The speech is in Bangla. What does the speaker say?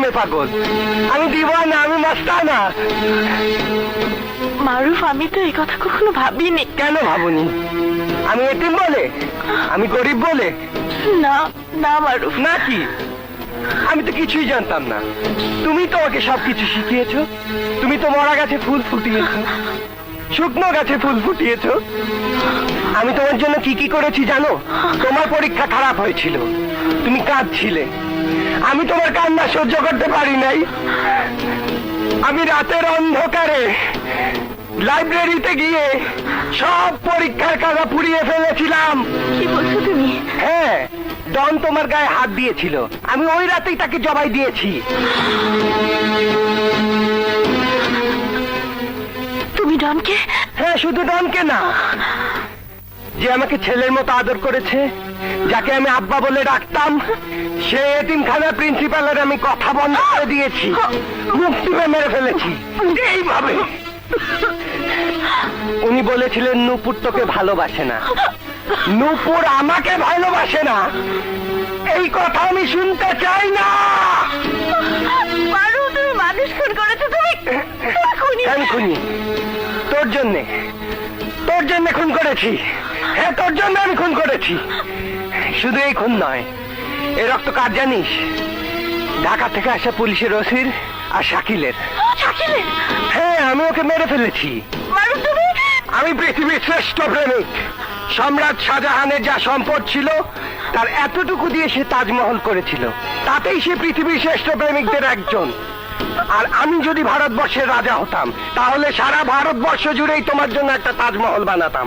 প্রেমে পাগল। আমি দিওয়ানা, আমি মাস্তানা। মারুফ, আমি তো এই কথা কখনো ভাবিনি। কেন ভাবনি? আমি এতিম বলে? আমি গরিব বলে? না না মারুফ। নাকি? আমি তো কিছুই জানতাম না। তুমি তো আমাকে সবকিছু শিখিয়েছো। তুমি তো মরা গাছে ফুল ফুটিয়েছো, শুকনো গাছে ফুল ফুটিয়েছো। আমি তোমার জন্য কি কি করেছি জানো? তোমার পরীক্ষা খারাপ হয়েছিল, তুমি কাঁদছিলে। আমি তোমার কান্না সহ্য করতে পারি নাই। আমি রাতের অন্ধকারে লাইব্রেরিতে গিয়ে সব পরীক্ষার কাগজ পুড়িয়ে ফেলেছিলাম। কি বলছো তুমি? হ্যাঁ, ডন তোমার গায়ে হাত দিয়েছিল, আমি ওই রাতেই তাকে জবাই দিয়েছি। তুমি ডনকে? হ্যাঁ, শুধু ডনকে না, যে আমাকে ছেলের মতো আদর করেছে, যাকে আমি আব্বা বলে ডাকতাম, সে এতিমখানার প্রিন্সিপালের আমি কথা বন্ধ করে দিয়েছি, মুক্তি মেরে ফেলেছি এইভাবে। উনি বলেছিলেন নূপুর তোকে ভালোবাসে না, নূপুর আমাকে ভালোবাসে না। এই কথা আমি শুনতে চাই না। মারুফ, তুমি মানুষ খুন করেছো। তুমি আমি খুনি তোর জন্যে, তোর জন্য খুন করেছি। হ্যাঁ, তোর জন্য আমি খুন করেছি। শুধু এই খুন নয়, এই রক্ত কার জানিস? ঢাকা থেকে আসা পুলিশের ওসির আর শাকিলের। শাকিলের? হ্যাঁ, আমি ওকে মেরে ফেলেছি। মারুফ, তুমি? আমি পৃথিবীর শ্রেষ্ঠ প্রেমিক। সম্রাট শাহজাহানের যা সম্পদ ছিল তার এতটুকু দিয়ে সে তাজমহল করেছিল, তাতেই সে পৃথিবীর শ্রেষ্ঠ প্রেমিকদের একজন। আর আমি যদি ভারতবর্ষের রাজা হতাম, তাহলে সারা ভারতবর্ষ জুড়েই তোমার জন্য একটা তাজমহল বানাতাম।